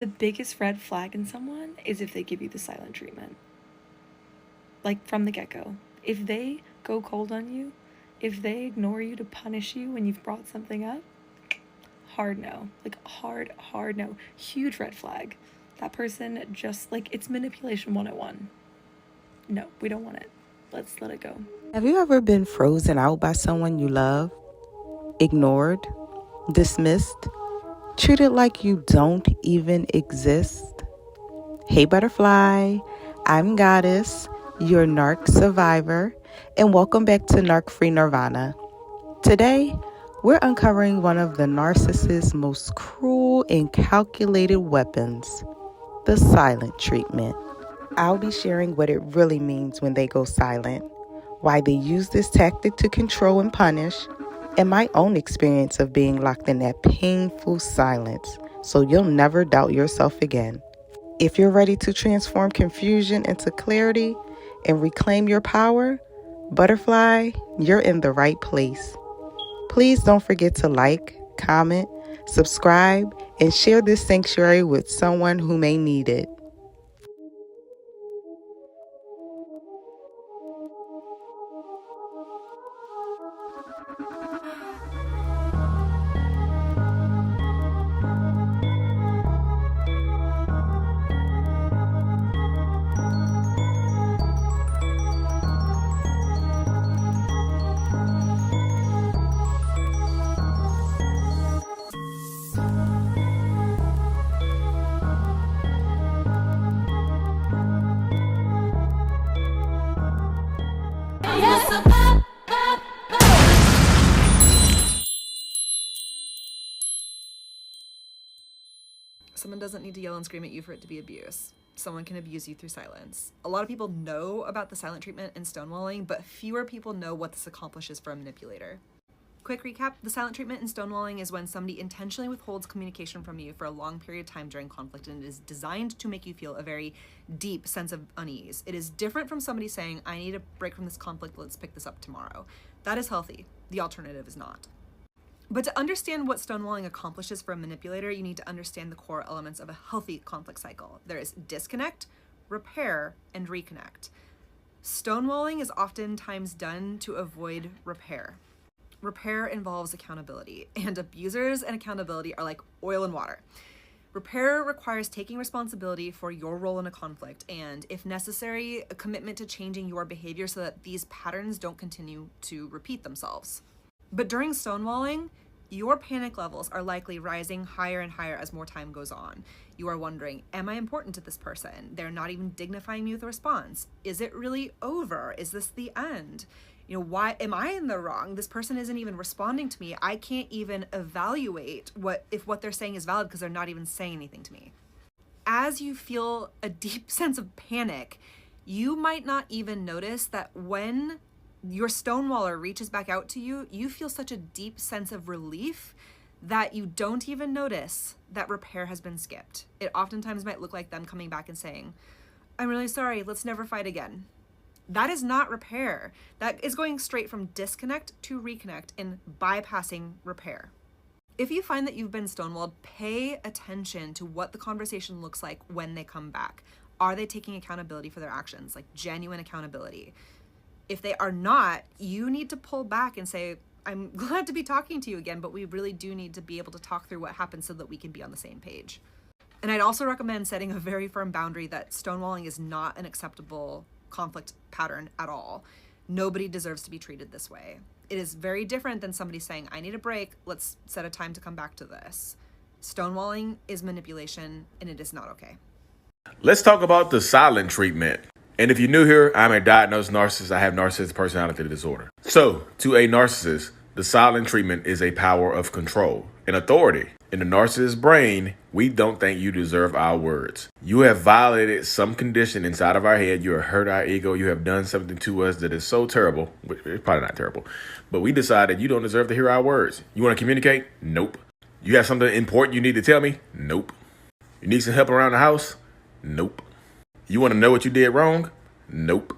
The biggest red flag in someone is if they give you the silent treatment. Like from the get-go. If they go cold on you, if they ignore you to punish you when you've brought something up, hard no. Like hard no. Huge red flag. That person just, like, it's manipulation 101. No, we don't want it. Let's let it go. Have you ever been frozen out by someone you love? Ignored? Dismissed? Treated like you don't even exist? Hey Butterfly, I'm Goddess, your Narc survivor, and welcome back to Narc Free Nirvana. Today, we're uncovering one of the narcissist's most cruel and calculated weapons, the silent treatment. I'll be sharing what it really means when they go silent, why they use this tactic to control and punish, and my own experience of being locked in that painful silence, so you'll never doubt yourself again. If you're ready to transform confusion into clarity and reclaim your power, Butterfly, you're in the right place. Please don't forget to like, comment, subscribe, and share this sanctuary with someone who may need it. Someone doesn't need to yell and scream at you for it to be abuse. Someone can abuse you through silence. A lot of people know about the silent treatment and stonewalling, but fewer people know what this accomplishes for a manipulator. Quick recap, the silent treatment and stonewalling is when somebody intentionally withholds communication from you for a long period of time during conflict, and it is designed to make you feel a very deep sense of unease. It is different from somebody saying, I need a break from this conflict, let's pick this up tomorrow. That is healthy. The alternative is not. But to understand what stonewalling accomplishes for a manipulator, you need to understand the core elements of a healthy conflict cycle. There is disconnect, repair, and reconnect. Stonewalling is oftentimes done to avoid repair. Repair involves accountability, and abusers and accountability are like oil and water. Repair requires taking responsibility for your role in a conflict, and if necessary, a commitment to changing your behavior so that these patterns don't continue to repeat themselves. But during stonewalling, your panic levels are likely rising higher and higher as more time goes on. You are wondering, am I important to this person? They're not even dignifying me with a response. Is it really over? Is this the end? Why am I in the wrong? This person isn't even responding to me. I can't even evaluate if what they're saying is valid because they're not even saying anything to me. As you feel a deep sense of panic, you might not even notice that when your stonewaller reaches back out to you, you feel such a deep sense of relief that you don't even notice that repair has been skipped. It oftentimes might look like them coming back and saying, I'm really sorry, let's never fight again. That is not repair. That is going straight from disconnect to reconnect and bypassing repair. If you find that you've been stonewalled, pay attention to what the conversation looks like when they come back. Are they taking accountability for their actions, like genuine accountability? If they are not, you need to pull back and say, I'm glad to be talking to you again, but we really do need to be able to talk through what happened so that we can be on the same page. And I'd also recommend setting a very firm boundary that stonewalling is not an acceptable conflict pattern at all. Nobody deserves to be treated this way. It is very different than somebody saying, I need a break, let's set a time to come back to this. Stonewalling is manipulation, and it is not okay. Let's talk about the silent treatment. And if you're new here, I'm a diagnosed narcissist. I have narcissistic personality disorder. So, to a narcissist, the silent treatment is a power of control and authority. In the narcissist's brain, we don't think you deserve our words. You have violated some condition inside of our head. You have hurt our ego. You have done something to us that is so terrible. It's probably not terrible, but we decided you don't deserve to hear our words. You want to communicate? Nope. You have something important you need to tell me? Nope. You need some help around the house? Nope. You want to know what you did wrong? Nope.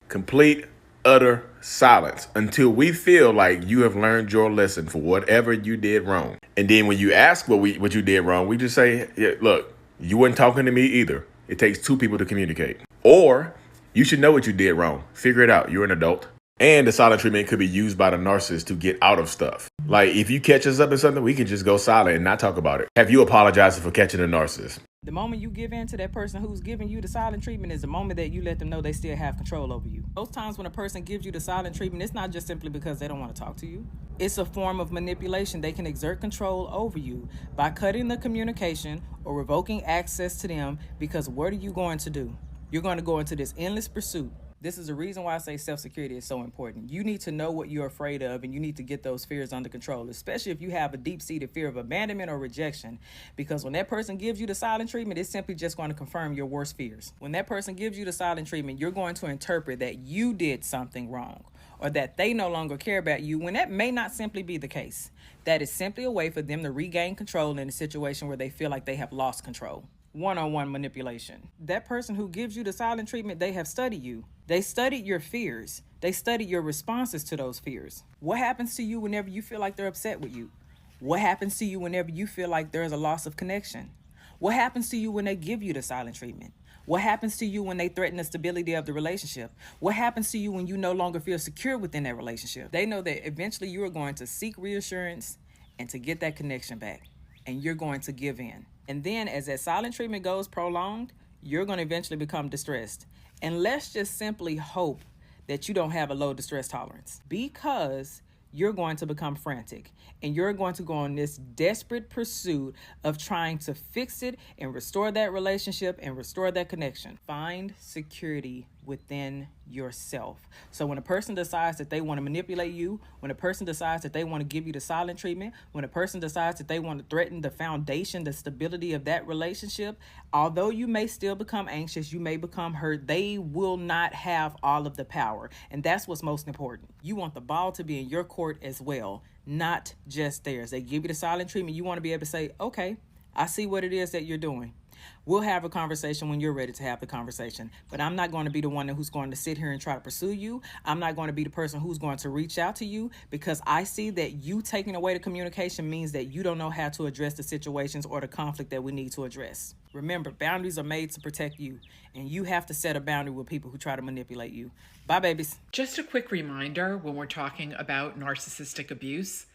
Complete, utter silence until we feel like you have learned your lesson for whatever you did wrong. And then when you ask what you did wrong, we just say, yeah, look, You weren't talking to me either. It takes two people to communicate. Or you should know what you did wrong. Figure it out. You're an adult. And the silent treatment could be used by the narcissist to get out of stuff. Like if you catch us up in something, we can just go silent and not talk about it. Have you apologized for catching a narcissist? The moment you give in to that person who's giving you the silent treatment is the moment that you let them know they still have control over you. Those times when a person gives you the silent treatment, it's not just simply because they don't want to talk to you. It's a form of manipulation. They can exert control over you by cutting the communication or revoking access to them, because what are you going to do? You're going to go into this endless pursuit. This is the reason why I say self-security is so important. You need to know what you're afraid of, and you need to get those fears under control, especially if you have a deep-seated fear of abandonment or rejection, because when that person gives you the silent treatment, it's simply just going to confirm your worst fears. When that person gives you the silent treatment, you're going to interpret that you did something wrong or that they no longer care about you, when that may not simply be the case. That is simply a way for them to regain control in a situation where they feel like they have lost control. One-on-one manipulation. That person who gives you the silent treatment, they have studied you. They studied your fears. They studied your responses to those fears. What happens to you whenever you feel like they're upset with you? What happens to you whenever you feel like there's a loss of connection? What happens to you when they give you the silent treatment? What happens to you when they threaten the stability of the relationship? What happens to you when you no longer feel secure within that relationship? They know that eventually you are going to seek reassurance and to get that connection back, and you're going to give in. And then as that silent treatment goes prolonged, you're going to eventually become distressed. And let's just simply hope that you don't have a low distress tolerance, because you're going to become frantic and you're going to go on this desperate pursuit of trying to fix it and restore that relationship and restore that connection. Find security within yourself. So when a person decides that they want to manipulate you, when a person decides that they want to give you the silent treatment, when a person decides that they want to threaten the foundation, the stability of that relationship, although you may still become anxious, you may become hurt, they will not have all of the power. And that's what's most important. You want the ball to be in your court as well, not just theirs. They give you the silent treatment. You want to be able to say, okay, I see what it is that you're doing. We'll have a conversation when you're ready to have the conversation. But I'm not going to be the one who's going to sit here and try to pursue you. I'm not going to be the person who's going to reach out to you, because I see that you taking away the communication means that you don't know how to address the situations or the conflict that we need to address. Remember, boundaries are made to protect you, and you have to set a boundary with people who try to manipulate you. Bye, babies. Just a quick reminder when we're talking about narcissistic abuse,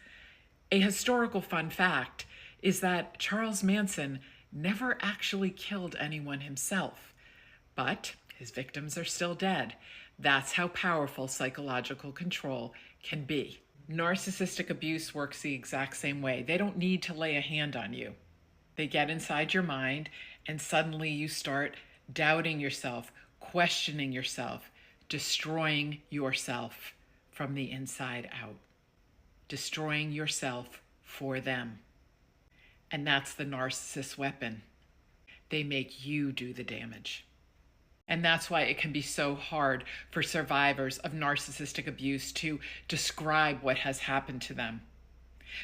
a historical fun fact is that Charles Manson never actually killed anyone himself, but his victims are still dead. That's how powerful psychological control can be. Narcissistic abuse works the exact same way. They don't need to lay a hand on you. They get inside your mind, and suddenly you start doubting yourself, questioning yourself, destroying yourself from the inside out, destroying yourself for them. And that's the narcissist's weapon. They make you do the damage. And that's why it can be so hard for survivors of narcissistic abuse to describe what has happened to them.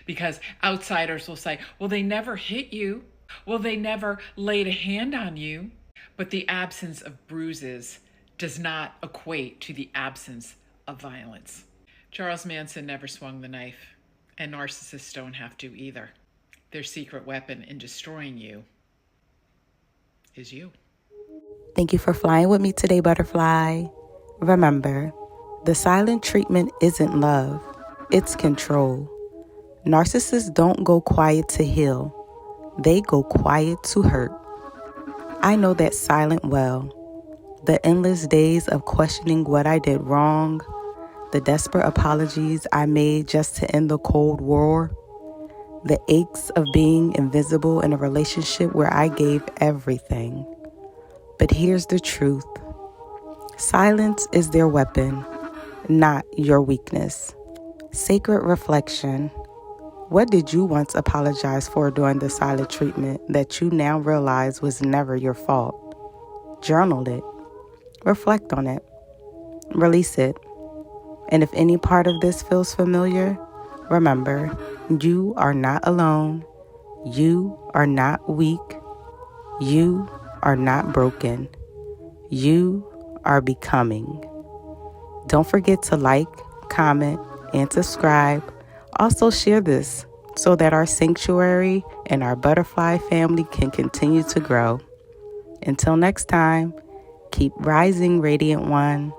Because outsiders will say, well, they never hit you. Well, they never laid a hand on you. But the absence of bruises does not equate to the absence of violence. Charles Manson never swung the knife, and narcissists don't have to either. Their secret weapon in destroying you is you. Thank you for flying with me today, butterfly. Remember, the silent treatment isn't love, it's control. Narcissists don't go quiet to heal, they go quiet to hurt. I know that silent well. The endless days of questioning what I did wrong, the desperate apologies I made just to end the Cold War, the aches of being invisible in a relationship where I gave everything. But here's the truth. Silence is their weapon, not your weakness. Sacred reflection. What did you once apologize for during the silent treatment that you now realize was never your fault? Journal it. Reflect on it. Release it. And if any part of this feels familiar, remember, you are not alone. You are not weak. You are not broken. You are becoming. Don't forget to like, comment, and subscribe. Also share this. so that our sanctuary and our butterfly family can continue to grow. Until next time, keep rising, Radiant One.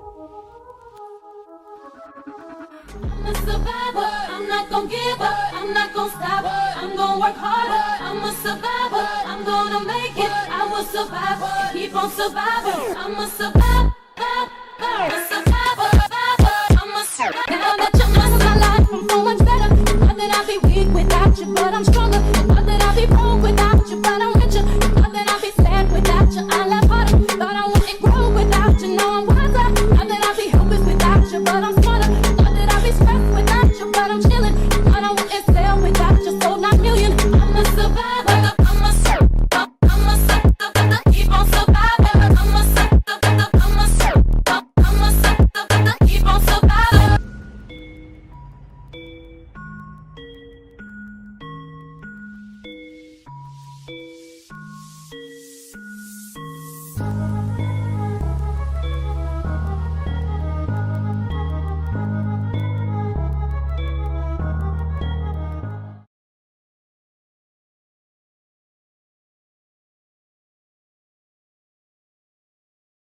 I'm a survivor, I'm not gonna give up, I'm not gonna stop, I'm gonna work harder, I'm a survivor, I'm gonna make it, I will survive, keep on surviving, I'm a survivor.